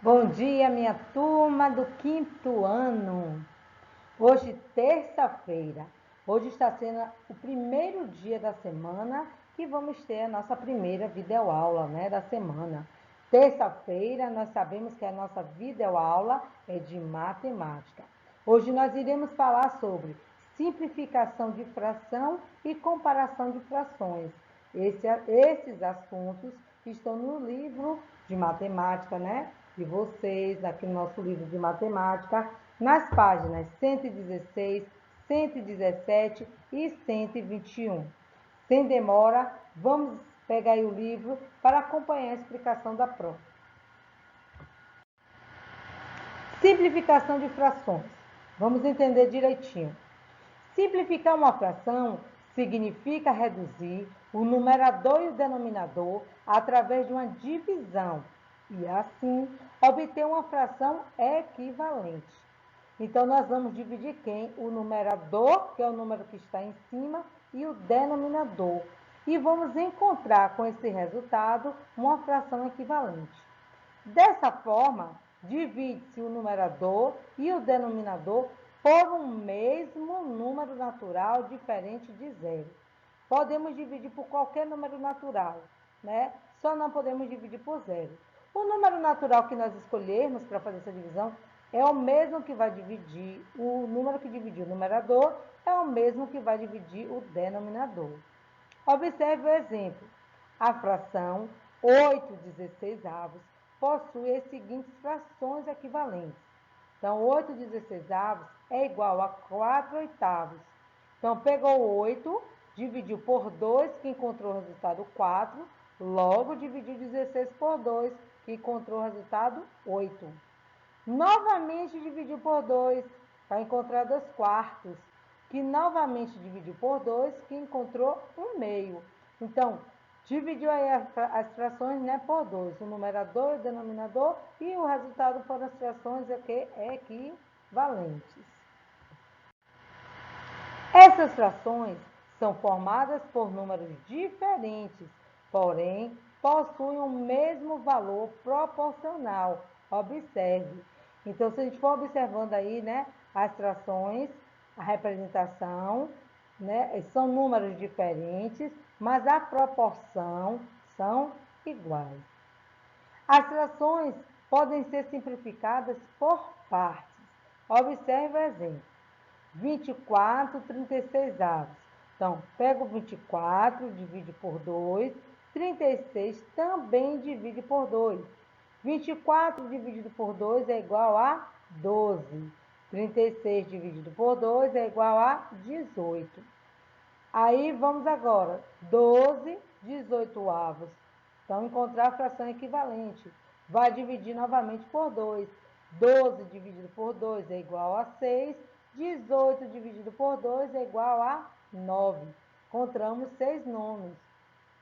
Bom dia, minha turma do quinto ano. Hoje, terça-feira. Hoje está sendo o primeiro dia da semana que vamos ter a nossa primeira videoaula, da semana. Terça-feira, nós sabemos que a nossa videoaula é de matemática. Hoje nós iremos falar sobre simplificação de fração e comparação de frações. Esses assuntos estão no livro de matemática, de vocês, aqui no nosso livro de matemática, nas páginas 116, 117 e 121. Sem demora, vamos pegar aí o livro para acompanhar a explicação da prova. Simplificação de frações. Vamos entender direitinho. Simplificar uma fração significa reduzir o numerador e o denominador através de uma divisão e, assim, obter uma fração equivalente. Então, nós vamos dividir quem? O numerador, que é o número que está em cima, e o denominador. E vamos encontrar com esse resultado uma fração equivalente. Dessa forma, divide-se o numerador e o denominador por um mesmo número natural diferente de zero. Podemos dividir por qualquer número natural, Só não podemos dividir por zero. O número natural que nós escolhermos para fazer essa divisão é o mesmo que vai dividir, o número que dividiu o numerador é o mesmo que vai dividir o denominador. Observe o exemplo. A fração 8/16 possui as seguintes frações equivalentes. Então, 8/16 é igual a 4/8. Então, pegou 8, dividiu por 2, que encontrou o resultado 4, logo dividiu 16 por 2, que encontrou o resultado 8. Novamente dividiu por 2, para encontrar 2 quartos, que novamente dividiu por 2, que encontrou 1 meio. Então, dividiu aí as frações por 2, o numerador e o denominador, e o resultado foram as frações equivalentes. Essas frações são formadas por números diferentes, porém possuem o mesmo valor proporcional. Observe. Então, se a gente for observando aí, as frações, a representação, são números diferentes, mas a proporção são iguais. As frações podem ser simplificadas por partes. Observe o exemplo. 24/36. Então, pega o 24, divide por 2. 36 também divide por 2. 24 dividido por 2 é igual a 12. 36 dividido por 2 é igual a 18. Aí, vamos agora. 12/18. Então, encontrar a fração equivalente. Vai dividir novamente por 2. 12 dividido por 2 é igual a 6. 18 dividido por 2 é igual a 9. Encontramos 6 nonos.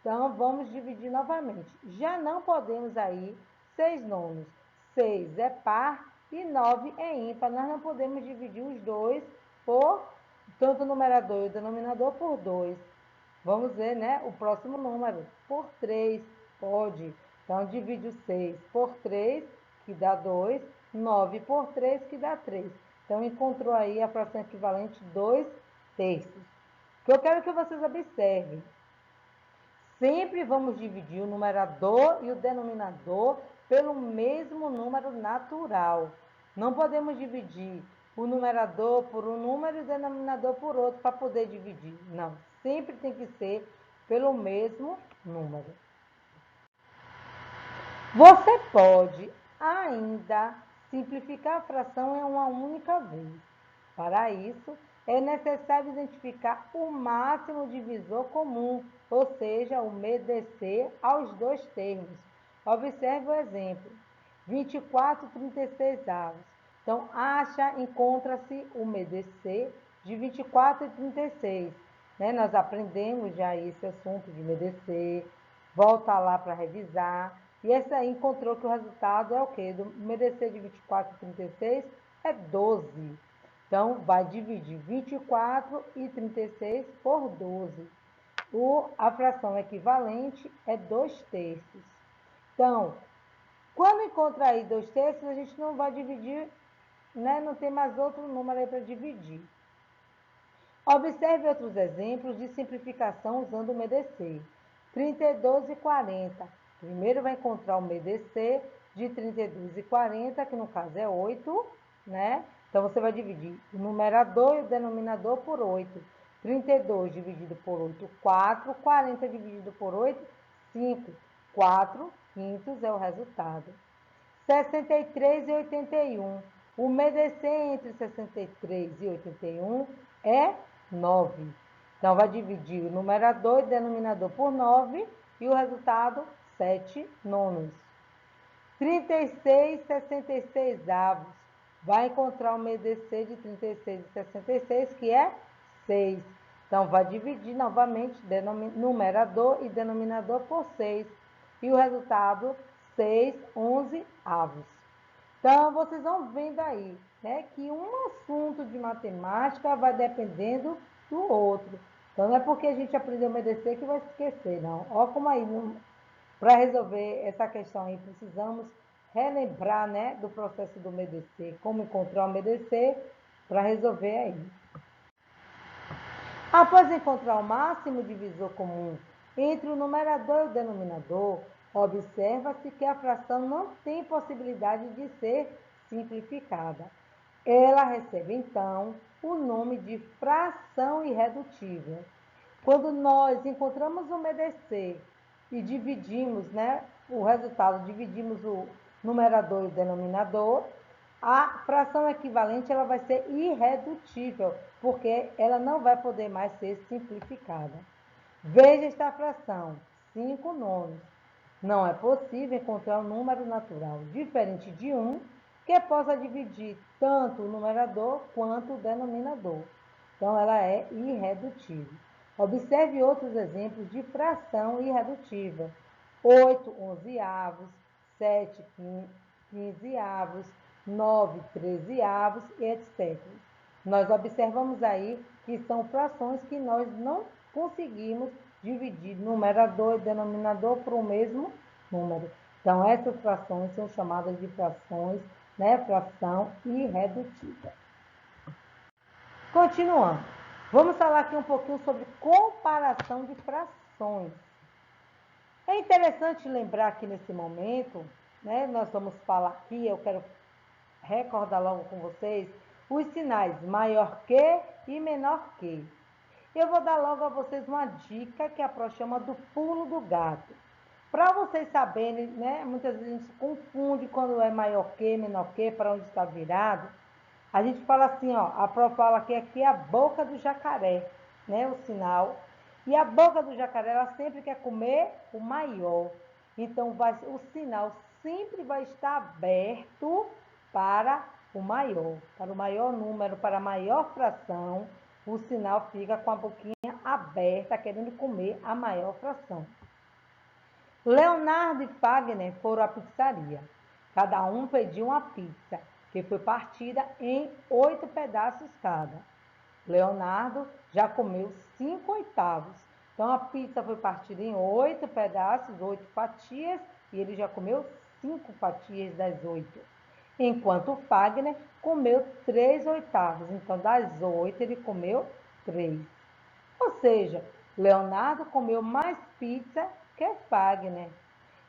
Então, vamos dividir novamente. Já não podemos aí 6 nonos. 6 é par e 9 é ímpar. Nós não podemos dividir os dois por, tanto o numerador e o denominador, por 2. Vamos ver, o próximo número. Por 3, pode. Então, divide o 6 por 3, que dá 2. 9 por 3, que dá 3. Então, encontrou aí a fração equivalente 2/3. O que eu quero que vocês observem. Sempre vamos dividir o numerador e o denominador pelo mesmo número natural. Não podemos dividir o numerador por um número e o denominador por outro para poder dividir. Não, sempre tem que ser pelo mesmo número. Você pode ainda simplificar a fração em uma única vez. Para isso, é necessário identificar o máximo divisor comum, ou seja, o MDC aos dois termos. Observe o exemplo. 24/36. Então, encontra-se o MDC de 24 e 36. Nós aprendemos já esse assunto de MDC, volta lá para revisar. E essa aí encontrou que o resultado é o quê? Do MDC de 24 e 36 é 12. Então, vai dividir 24 e 36 por 12. A fração equivalente é 2/3. Então, Quando encontra aí 2/3, a gente não vai dividir, né? Não tem mais outro número aí para dividir. Observe outros exemplos de simplificação usando o MEDC. 32 e 40. Primeiro vai encontrar o MEDC de 32 e 40, que no caso é 8, né? Então, você vai dividir o numerador e o denominador por 8. 32 dividido por 8, 4. 40 dividido por 8, 5. 4 quintos é o resultado. 63 e 81. O MEDC entre 63 e 81 é 9. Então, vai dividir o numerador e denominador por 9 e o resultado, 7 nonos. 36 e 66 avos. Vai encontrar o MEDC de 36 e 66, que é 6. Então, vai dividir novamente numerador e denominador por 6. E o resultado, 6, 11 avos. Então, vocês vão vendo aí, né, que um assunto de matemática vai dependendo do outro. Então, não é porque a gente aprendeu MEDC que vai esquecer, não. Olha como aí, para resolver essa questão aí, precisamos relembrar, né, do processo do MEDC, como encontrar o MEDC para resolver aí. Após encontrar o máximo divisor comum entre o numerador e o denominador, observa-se que a fração não tem possibilidade de ser simplificada. Ela recebe, então, o nome de fração irredutível. Quando nós encontramos o MEDC e dividimos, né, o resultado, dividimos o numerador e o denominador, a fração equivalente ela vai ser irredutível, porque ela não vai poder mais ser simplificada. Veja esta fração, 5 nonos. Não é possível encontrar um número natural diferente de 1 que possa dividir tanto o numerador quanto o denominador. Então, ela é irredutível. Observe outros exemplos de fração irredutível. 8 onzeavos, 7 quinzeavos, 9 trezeavos, etc. Nós observamos aí que são frações que nós não conseguimos dividir numerador e denominador por o mesmo número. Então, essas frações são chamadas de frações, né, fração irredutível. Continuando, vamos falar aqui um pouquinho sobre comparação de frações. É interessante lembrar que nesse momento, né, nós vamos falar aqui, eu quero recordar logo com vocês, os sinais maior que e menor que. Eu vou dar logo a vocês uma dica que a Pro chama do pulo do gato. Para vocês saberem, né, muitas vezes a gente se confunde quando é maior que, menor que, para onde está virado. A gente fala assim, ó, a Pro fala que aqui é a boca do jacaré, né, o sinal. E a boca do jacaré, ela sempre quer comer o maior. Então, o sinal sempre vai estar aberto para o maior número, para a maior fração. O sinal fica com a boquinha aberta, querendo comer a maior fração. Leonardo e Fagner foram à pizzaria. Cada um pediu uma pizza, que foi partida em 8 pedaços cada. Leonardo já comeu 5 oitavos. Então, a pizza foi partida em 8 pedaços, 8 fatias, e ele já comeu 5 fatias das 8. Enquanto o Fagner comeu 3 oitavos. Então, das 8, ele comeu 3. Ou seja, Leonardo comeu mais pizza que Fagner.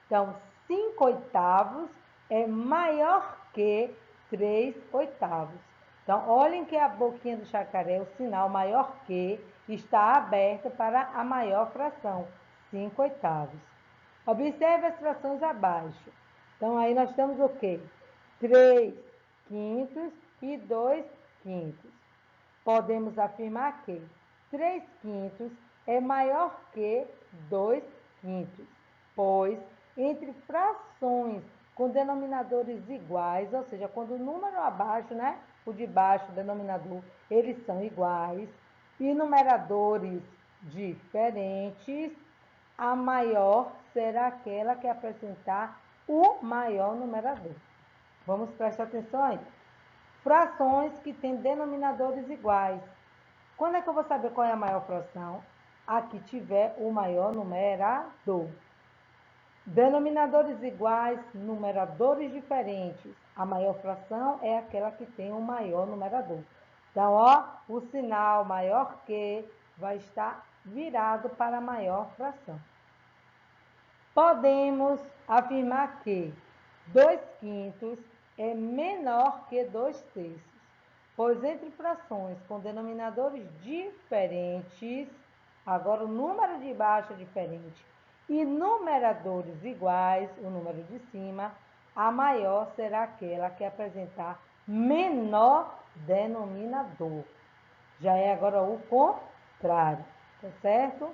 Então, 5 oitavos é maior que 3 oitavos. Então, olhem que a boquinha do jacaré, o sinal maior que, está aberto para a maior fração, 5 oitavos. Observe as frações abaixo. Então, aí nós temos o quê? 3 quintos e 2 quintos. Podemos afirmar que 3 quintos é maior que 2 quintos, pois entre frações com denominadores iguais, ou seja, quando o número abaixo, né, o de baixo, o denominador, eles são iguais, e numeradores diferentes, a maior será aquela que apresentar o maior numerador. Vamos prestar atenção aí. Frações que têm denominadores iguais. Quando é que eu vou saber qual é a maior fração? A que tiver o maior numerador. Denominadores iguais, numeradores diferentes. A maior fração é aquela que tem o maior numerador. Então, ó, o sinal maior que vai estar virado para a maior fração. Podemos afirmar que 2/5 é menor que 2/3, pois entre frações com denominadores diferentes, agora o número de baixo é diferente, e numeradores iguais, o número de cima, a maior será aquela que apresentar menor denominador. Já é agora o contrário, tá certo?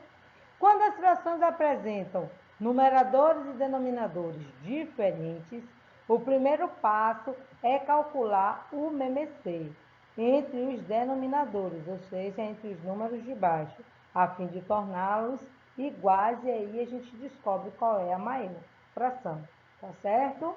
Quando as frações apresentam numeradores e denominadores diferentes, o primeiro passo é calcular o MMC entre os denominadores, ou seja, entre os números de baixo, a fim de torná-los iguais, e aí a gente descobre qual é a maior fração, tá certo?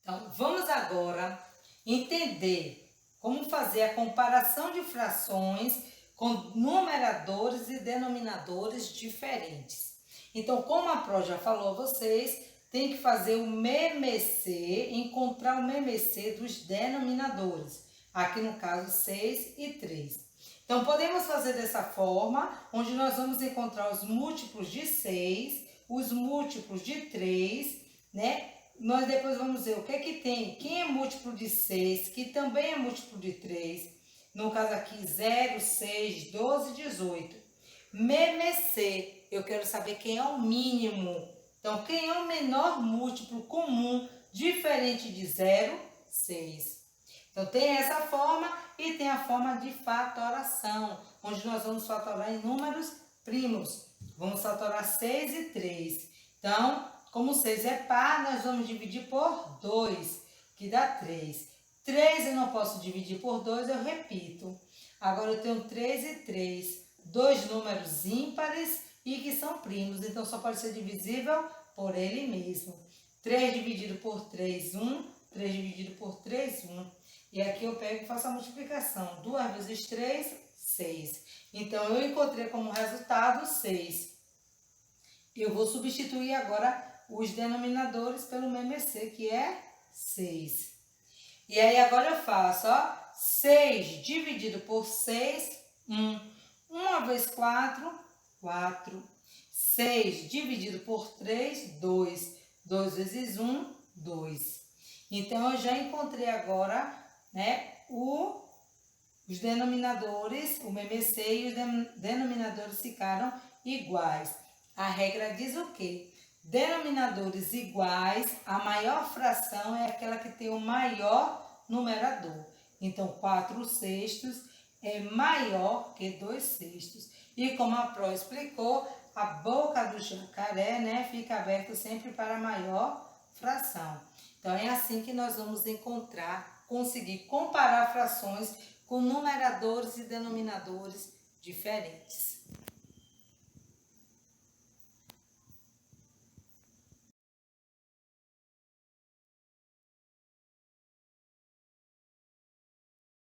Então, vamos agora entender como fazer a comparação de frações com numeradores e denominadores diferentes. Então, como a Pro já falou a vocês, tem que fazer o MMC, encontrar o MMC dos denominadores. Aqui no caso, 6 e 3. Então, podemos fazer dessa forma, onde nós vamos encontrar os múltiplos de 6, os múltiplos de 3, né? Nós depois vamos ver o que tem, quem é múltiplo de 6, que também é múltiplo de 3. No caso aqui, 0, 6, 12, 18. MMC, eu quero saber quem é o mínimo. Então, quem é o menor múltiplo comum, diferente de 0, 6. Então, tem essa forma e tem a forma de fatoração, onde nós vamos fatorar em números primos. Vamos fatorar 6 e 3. Então, como 6 é par, nós vamos dividir por 2, que dá 3. 3 eu não posso dividir por 2, eu repito. Agora eu tenho 3 e 3, dois números ímpares e que são primos, então só pode ser divisível por ele mesmo. 3 dividido por 3, 1. 3 dividido por 3, 1. E aqui eu pego e faço a multiplicação. 2 vezes 3, 6. Então, eu encontrei como resultado 6. Eu vou substituir agora os denominadores pelo MMC, que é 6. E aí, agora eu faço, ó, 6 dividido por 6, 1. 1 vezes 4, 4. 6 dividido por 3, 2. 2 vezes 1, 2. Então, eu já encontrei agora, né, os denominadores, o MMC e os denominadores ficaram iguais. A regra diz o quê? Denominadores iguais, a maior fração é aquela que tem o maior numerador. Então, 4/6 é maior que 2/6. E como a Pro explicou, a boca do jacaré, né, fica aberta sempre para a maior fração. Então, é assim que nós vamos conseguir comparar frações com numeradores e denominadores diferentes.